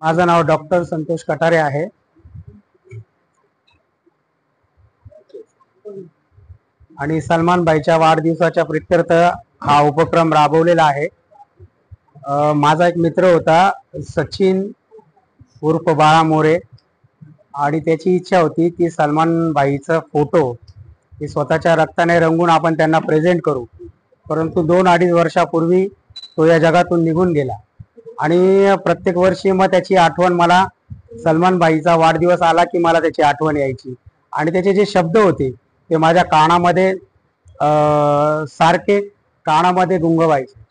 माझं नाव डॉक्टर संतोष कटारे आहे। आणि सलमान भाईच्या वाढदिवसाच्या प्रित्यर्थ हा उपक्रम राबवलेला आहे। माझा एक मित्र होता सचिन उर्फ बाळा मोरे, आणि त्याची इच्छा होती की सलमान भाईचा फोटो हे स्वतःच्या रक्ताने रंगून आपण त्यांना प्रेझेंट करू, परंतु 2-2.5 वर्षापूर्वी तो या जगातून निघून गेला। आणि प्रत्येक वर्षी मग त्याची आठवण, मला सलमान भाईचा वाढदिवस आला की मला त्याची आठवण यायची, आणि त्याचे जे शब्द होते ते माझ्या कानामध्ये सारखे कानामध्ये गुंगवायचे।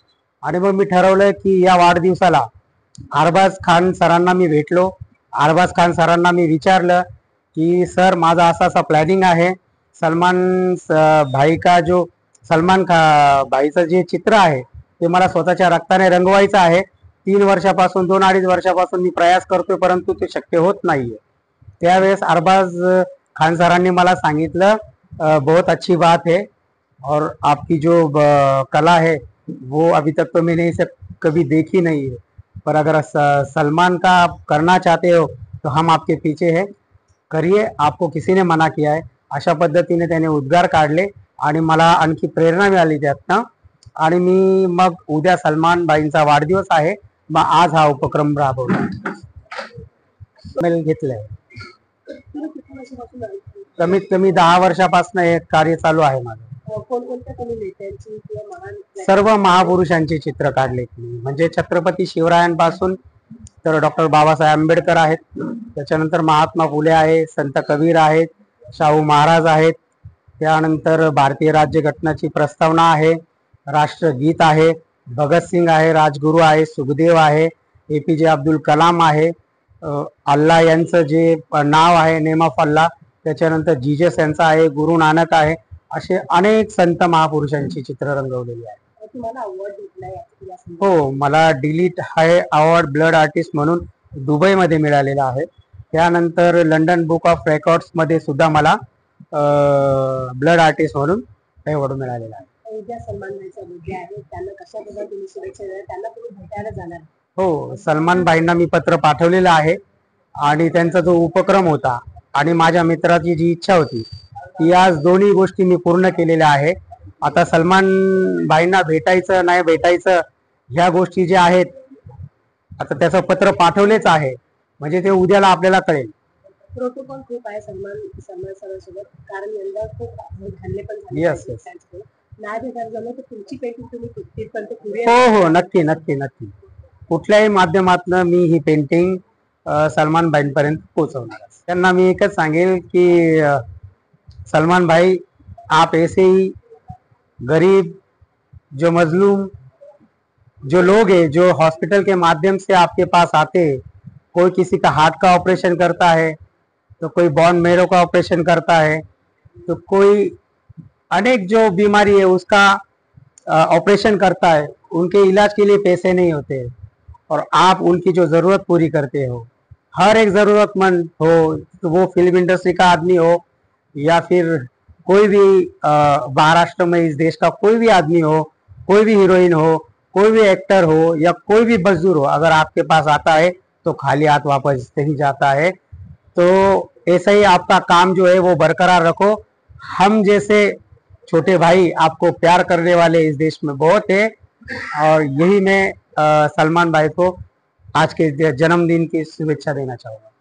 आणि मग मी ठरवलं की या वाढदिवसाला अरबाज खान सरांना मी भेटलो। अरबाज खान सरांना मी विचारलं की सर, माझा असा प्लॅनिंग आहे, सलमान भाईचं जे चित्र आहे ते मला स्वतःच्या रक्ताने रंगवायचं आहे। 3 वर्षापासून 2-2.5 वर्षापासून मी प्रयास करतोय, परंतु ते शक्य होत नाहीये। त्यावेळेस अरबाज खान सरांनी मला सांगितलं, बहुत अच्छी बात है, और आपकी जो कला है वो अभी तक तो मैंने इसे कभी देखी नहीं है, पर अगर सलमान का आप करना चाहते हो तो हम आपके पीछे हैं, करिए, आपको किसी ने मना किया है। अशा पद्धतीने त्याने उद्गार काढले आणि मला आणखी प्रेरणा मिळाली त्यातनं। आणि मी मग उद्या सलमान भाईंचा वाढदिवस आहे, मग आज हा उपक्रम राबवला घेतलाय। कमीत कमी 10 वर्षापासून हे कार्य चालू आहे माझं। सर्व महापुरुषांची चित्र काढले, म्हणजे छत्रपती शिवरायांपासून तर डॉक्टर बाबासाहेब आंबेडकर आहेत, त्याच्यानंतर महात्मा फुले आहे, संत कबीर आहेत, शाहू महाराज आहेत, त्यानंतर भारतीय राज्यघटनाची प्रस्तावना आहे, राष्ट्रगीत आहे, भगतसिंग आहे, राजगुरू आहे, सुखदेव आहे, APJ अब्दुल कलाम आहे, अल्लाह यांचं जे नाव आहे नेम ऑफ अल्लाह, त्याच्यानंतर जीजस यांचा आहे, गुरु नानक आहे, असे अनेक संत महापुरुषांची चित्र रंगवलेली आहे। हो, मला डिलीट हाय अवॉर्ड ब्लड आर्टिस्ट म्हणून दुबईमध्ये मिळालेला आहे। त्यानंतर लंडन बुक ऑफ रेकॉर्ड्स मध्ये सुद्धा मला ब्लड आर्टिस्ट म्हणून अवॉर्ड मिळालेला आहे। हो, सलमान भाईंना मी पत्र पाठवलेलं आहे, आणि त्यांचा जो उपक्रम होता आणि माझ्या मित्राची जी इच्छा होती ती आज दोन्ही गोष्टी मी पूर्ण केलेल्या आहे। आता सलमान भाईंना भेटायचं नाही भेटायचं ह्या गोष्टी ज्या आहेत, आता त्याचं पत्र पाठवलेच आहे, म्हणजे ते उद्याला आपल्याला कळेल। प्रोटोकॉल खूप आहे सलमान सरांसोबत, कारण यंदा खूप हल्ले पण झाले। येस, नाही भेटायला जमलं तर तुमची पेंटिंग तुम्ही तिथपर्यंत पुढे। हो, नक्की नक्की नक्की, कुठल्याही माध्यमातून मी ही पेंटिंग सलमान भाईंपर्यंत पोहोचवणार। त्यांना मी एकच सांगेल की सलमान भाई, आप ऐसे ही गरीब, जो मजलूम, जो लोग हैं, जो हॉस्पिटल के माध्यम से आपके पास आते हैं, कोई किसी का हार्ट का ऑपरेशन करता है, तो कोई बोन मेरो का ऑपरेशन करता है, तो कोई अनेक जो बीमारी है उसका ऑपरेशन करता है, उनके इलाज के लिए पैसे नहीं होते, और आप उनकी जो ज़रूरत पूरी करते हो। हर एक ज़रूरतमंद हो, तो वो फिल्म इंडस्ट्री का आदमी हो या फिर कोई भी महाराष्ट्र में इस देश का कोई भी आदमी हो, कोई भी हीरोइन हो, कोई भी एक्टर हो, या कोई भी मजदूर हो, अगर आपके पास आता है तो खाली हाथ वापस नहीं जाता है। तो ऐसा ही आपका काम जो है वो बरकरार रखो। हम जैसे छोटे भाई आपको प्यार करने वाले इस देश में बहुत है, और यही मैं सलमान भाई को आज के जन्मदिन की शुभेच्छा देना चाहूँगा।